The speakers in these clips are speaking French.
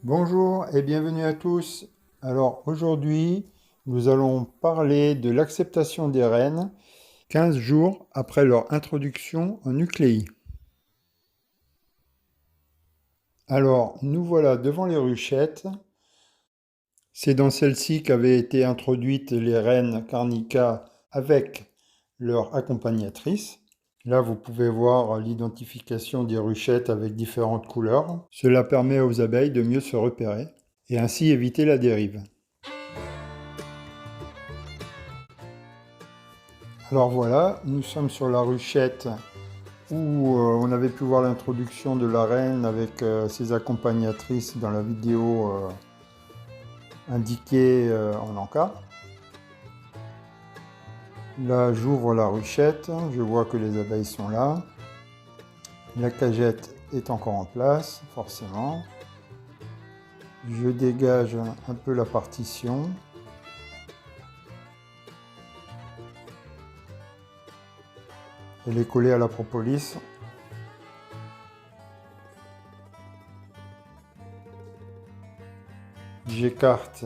Bonjour et bienvenue à tous. Alors aujourd'hui, nous allons parler de l'acceptation des reines 15 jours après leur introduction en nucléi. Alors nous voilà devant les ruchettes. C'est dans celle-ci qu'avaient été introduites les reines Carnica avec leur accompagnatrice. Là, vous pouvez voir l'identification des ruchettes avec différentes couleurs. Cela permet aux abeilles de mieux se repérer et ainsi éviter la dérive. Alors voilà, nous sommes sur la ruchette où on avait pu voir l'introduction de la reine avec ses accompagnatrices dans la vidéo indiquée en encart. Là, j'ouvre la ruchette, je vois que les abeilles sont là. La cagette est encore en place, forcément. Je dégage un peu la partition. Elle est collée à la propolis. J'écarte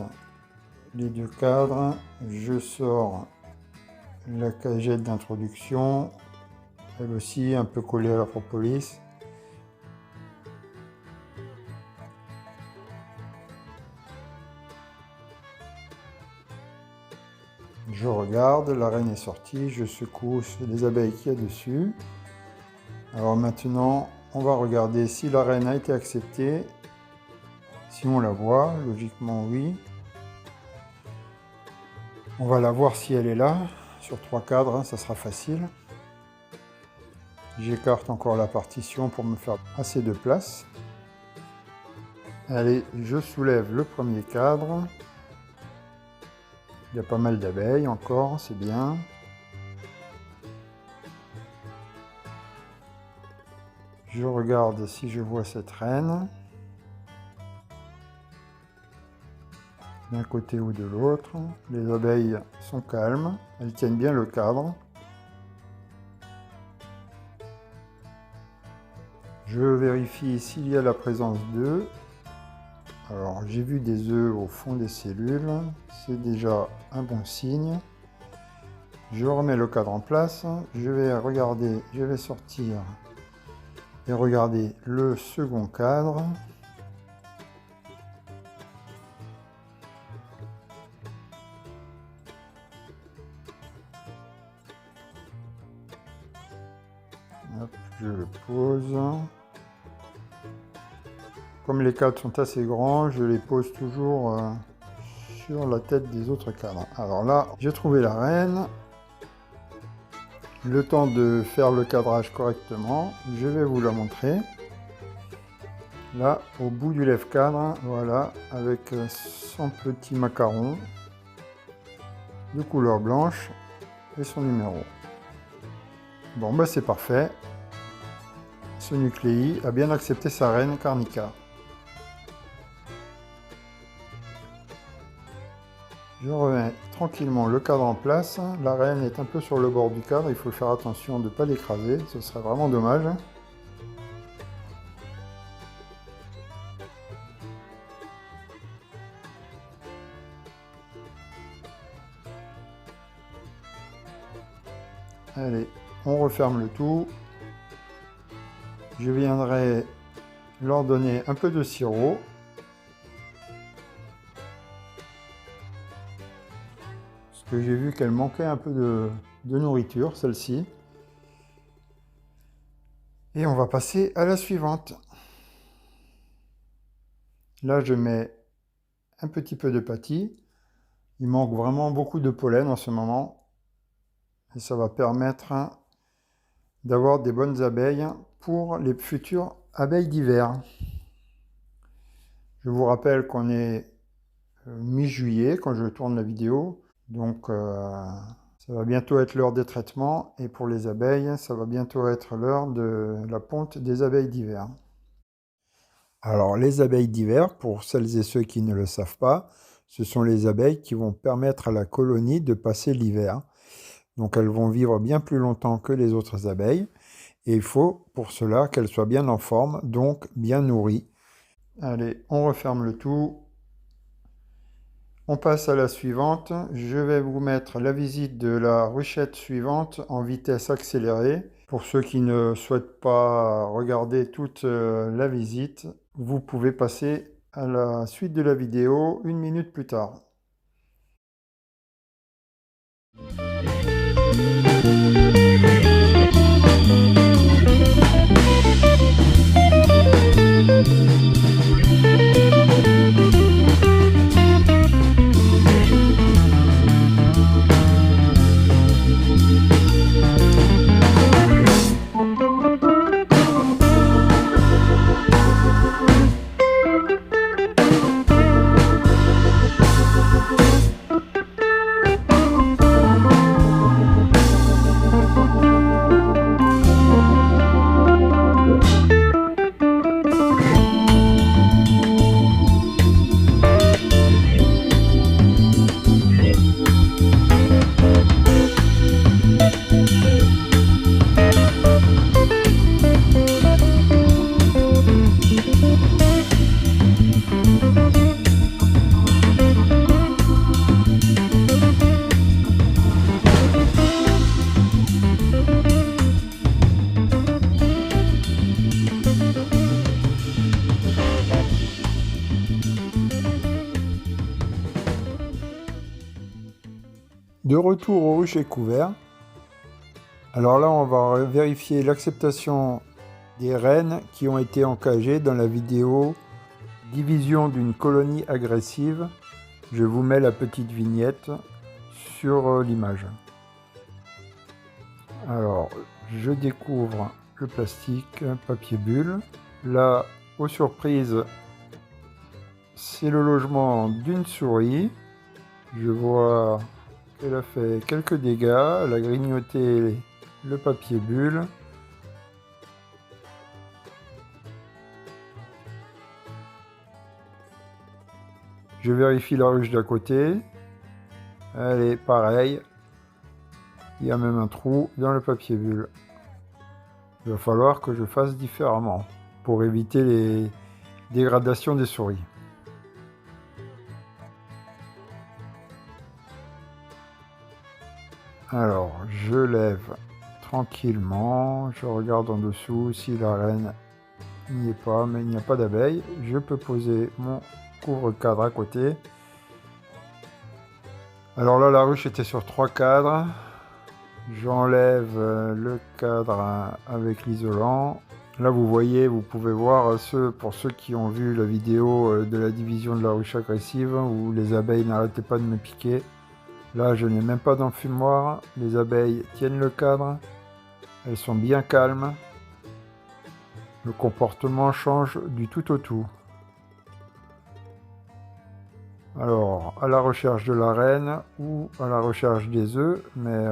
les deux cadres, je sors la cagette d'introduction, elle aussi un peu collée à la propolis. Je regarde, la reine est sortie, je secoue les abeilles qu'il y a dessus. Alors maintenant, on va regarder si la reine a été acceptée. Si on la voit, logiquement oui. On va la voir si elle est là. Sur 3 cadres, ça sera facile. J'écarte encore la partition pour me faire assez de place. Allez, je soulève le premier cadre. Il y a pas mal d'abeilles encore, c'est bien. Je regarde si je vois cette reine. D'un côté ou de l'autre. Les abeilles sont calmes, elles tiennent bien le cadre. Je vérifie s'il y a la présence d'œufs. Alors j'ai vu des œufs au fond des cellules, c'est déjà un bon signe. Je remets le cadre en place, je vais sortir et regarder le second cadre. Hop, je le pose. Comme les cadres sont assez grands, je les pose toujours sur la tête des autres cadres. Alors là, j'ai trouvé la reine. Le temps de faire le cadrage correctement, je vais vous la montrer. Là, au bout du lève-cadre, voilà, avec son petit macaron de couleur blanche et son numéro. Bon, bah c'est parfait. Ce nucléi a bien accepté sa reine Carnica. Je remets tranquillement le cadre en place. La reine est un peu sur le bord du cadre, il faut faire attention de ne pas l'écraser, ce serait vraiment dommage. Allez, on referme le tout. Je viendrai leur donner un peu de sirop. Parce que j'ai vu qu'elle manquait un peu de nourriture, celle-ci. Et on va passer à la suivante. Là, je mets un petit peu de pâtis. Il manque vraiment beaucoup de pollen en ce moment. Et ça va permettre d'avoir des bonnes abeilles pour les futures abeilles d'hiver. Je vous rappelle qu'on est mi-juillet quand je tourne la vidéo. Donc ça va bientôt être l'heure des traitements. Et pour les abeilles, ça va bientôt être l'heure de la ponte des abeilles d'hiver. Alors les abeilles d'hiver, pour celles et ceux qui ne le savent pas, ce sont les abeilles qui vont permettre à la colonie de passer l'hiver. Donc elles vont vivre bien plus longtemps que les autres abeilles. Et il faut pour cela qu'elles soient bien en forme, donc bien nourries. Allez, on referme le tout. On passe à la suivante. Je vais vous mettre la visite de la ruchette suivante en vitesse accélérée. Pour ceux qui ne souhaitent pas regarder toute la visite, vous pouvez passer à la suite de la vidéo 1 minute plus tard. De retour au rucher couvert. Alors là, on va vérifier l'acceptation des rennes qui ont été encagées dans la vidéo Division d'une colonie agressive. Je vous mets la petite vignette sur l'image. Alors, je découvre le plastique, papier bulle. Là, aux surprises, c'est le logement d'une souris. Je vois qu'elle a fait quelques dégâts, elle a grignoté le papier bulle. Je vérifie la ruche d'à côté. Elle est pareille. Il y a même un trou dans le papier bulle. Il va falloir que je fasse différemment pour éviter les dégradations des souris. Alors, je lève tranquillement, je regarde en dessous si la reine n'y est pas, mais il n'y a pas d'abeille. Je peux poser mon couvre-cadre à côté. Alors là, la ruche était sur 3 cadres. J'enlève le cadre avec l'isolant. Là, vous voyez, vous pouvez voir, pour ceux qui ont vu la vidéo de la division de la ruche agressive, où les abeilles n'arrêtaient pas de me piquer. Là, je n'ai même pas d'enfumoir. Les abeilles tiennent le cadre. Elles sont bien calmes. Le comportement change du tout au tout. Alors, à la recherche de la reine ou à la recherche des œufs, mais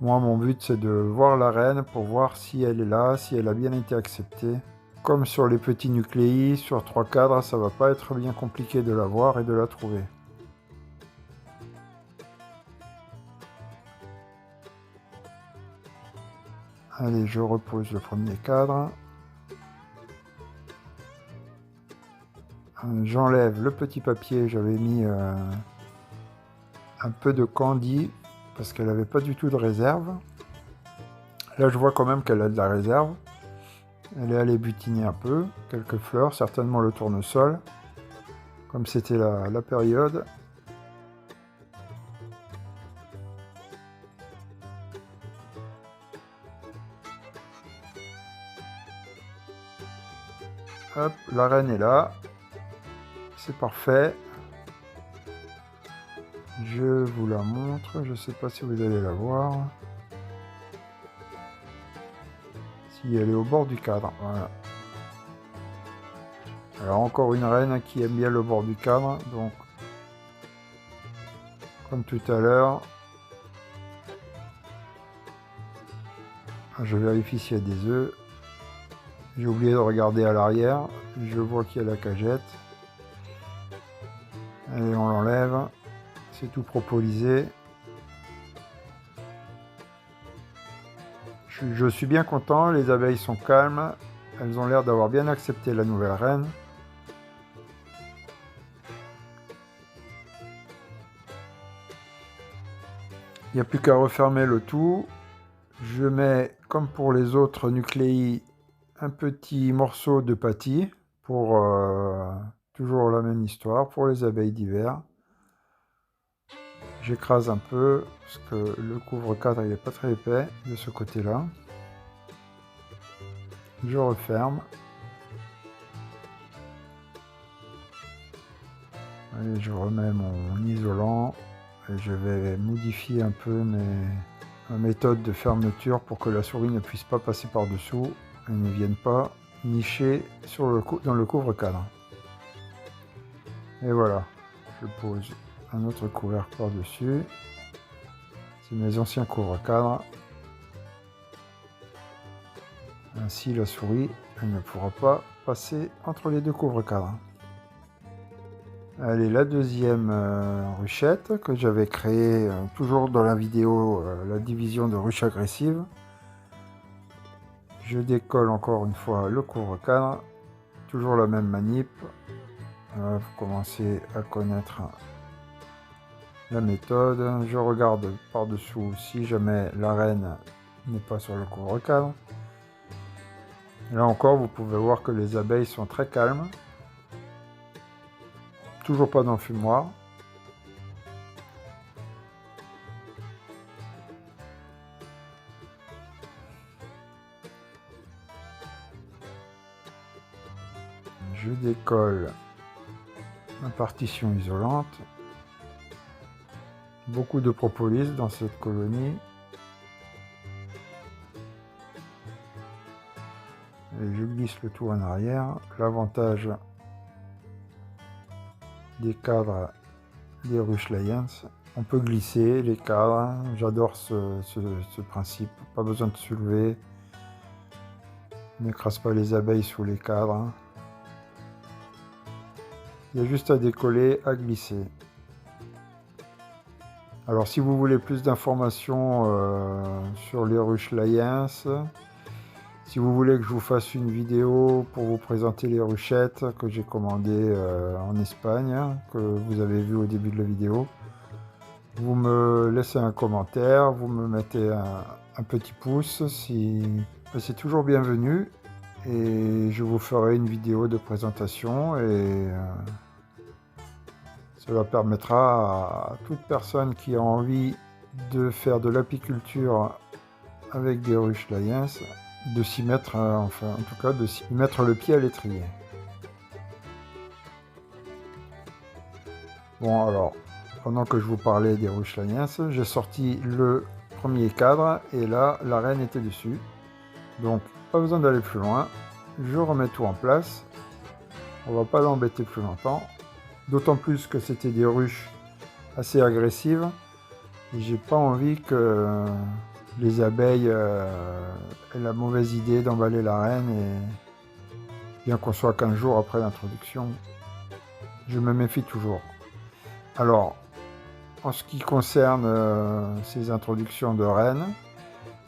moi, mon but, c'est de voir la reine pour voir si elle est là, si elle a bien été acceptée. Comme sur les petits nucléis, sur 3 cadres, ça va pas être bien compliqué de la voir et de la trouver. Allez, je repose le premier cadre. J'enlève le petit papier, j'avais mis un peu de candy parce qu'elle n'avait pas du tout de réserve. Là, je vois quand même qu'elle a de la réserve. Elle est allée butiner un peu, quelques fleurs, certainement le tournesol, comme c'était la période. Hop, la reine est là. C'est parfait. Je vous la montre. Je ne sais pas si vous allez la voir. Si elle est au bord du cadre. Voilà. Alors encore une reine qui aime bien le bord du cadre. Donc, comme tout à l'heure, je vérifie s'il y a des œufs. J'ai oublié de regarder à l'arrière. Je vois qu'il y a la cagette. Allez, on l'enlève. C'est tout propolisé. Je suis bien content. Les abeilles sont calmes. elles ont l'air d'avoir bien accepté la nouvelle reine. Il n'y a plus qu'à refermer le tout. Je mets, comme pour les autres nucléi, un petit morceau de pâtis pour toujours la même histoire pour les abeilles d'hiver. J'écrase un peu parce que le couvre-cadre il n'est pas très épais de ce côté-là. Je referme. Allez, je remets mon isolant et je vais modifier un peu ma méthode de fermeture pour que la souris ne puisse pas passer par-dessous et ne vienne pas nicher dans le couvre-cadre. Et voilà, je pose un autre couvercle par-dessus. C'est mes anciens couvre-cadres. Ainsi, la souris elle ne pourra pas passer entre les deux couvre-cadres. Allez, la deuxième ruchette que j'avais créée toujours dans la vidéo, la division de ruches agressives. Je décolle encore une fois le couvre-cadre, toujours la même manip. Vous commencez à connaître la méthode. Je regarde par-dessous si jamais la reine n'est pas sur le couvre-cadre. Là encore, vous pouvez voir que les abeilles sont très calmes. Toujours pas d'enfumoir. Je décolle ma partition isolante. Beaucoup de propolis dans cette colonie. Et je glisse le tout en arrière. L'avantage des cadres des ruches Lions, on peut glisser les cadres. J'adore ce principe. Pas besoin de soulever. N'écrase pas les abeilles sous les cadres. Il y a juste à décoller, à glisser. Alors si vous voulez plus d'informations sur les ruches Lions, si vous voulez que je vous fasse une vidéo pour vous présenter les ruchettes que j'ai commandées en Espagne, que vous avez vu au début de la vidéo, vous me laissez un commentaire, vous me mettez un petit pouce, c'est toujours bienvenu. Et je vous ferai une vidéo de présentation et cela permettra à toute personne qui a envie de faire de l'apiculture avec des ruches Lions de s'y mettre, enfin en tout cas de s'y mettre le pied à l'étrier. Bon alors, pendant que je vous parlais des ruches Lions, j'ai sorti le premier cadre et là la reine était dessus. Donc pas besoin d'aller plus loin. Je remets tout en place. On va pas l'embêter plus longtemps. D'autant plus que c'était des ruches assez agressives. J'ai pas envie que les abeilles aient la mauvaise idée d'emballer la reine. Et bien qu'on soit 15 jours après l'introduction, je me méfie toujours. Alors, en ce qui concerne ces introductions de reines,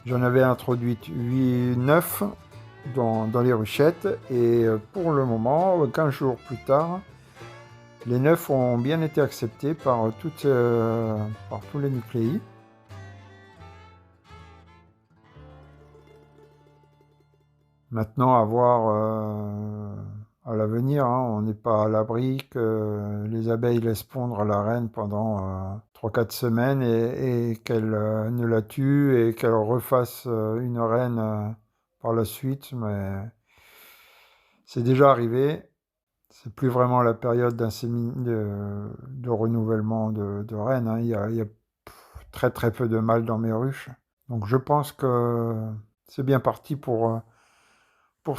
j'en avais introduite 9 dans les ruchettes. Et pour le moment, 15 jours plus tard, les 9 ont bien été acceptés par tous les nucléi. Maintenant, à voir à l'avenir, hein, on n'est pas à l'abri que les abeilles laissent pondre la reine pendant 3-4 semaines et qu'elle ne la tue et qu'elle refasse une reine par la suite. Mais c'est déjà arrivé. C'est plus vraiment la période de renouvellement de reines. Hein. Il y a très très peu de mâles dans mes ruches. Donc je pense que c'est bien parti pour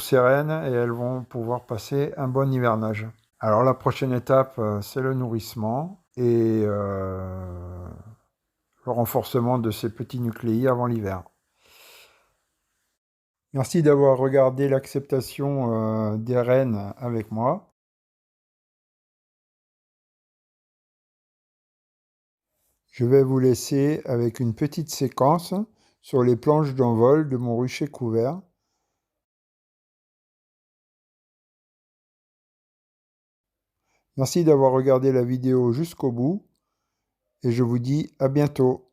ces reines et elles vont pouvoir passer un bon hivernage. Alors la prochaine étape, c'est le nourrissement et le renforcement de ces petits nucléi avant l'hiver. Merci d'avoir regardé l'acceptation des reines avec moi. Je vais vous laisser avec une petite séquence sur les planches d'envol de mon rucher couvert. Merci d'avoir regardé la vidéo jusqu'au bout et je vous dis à bientôt.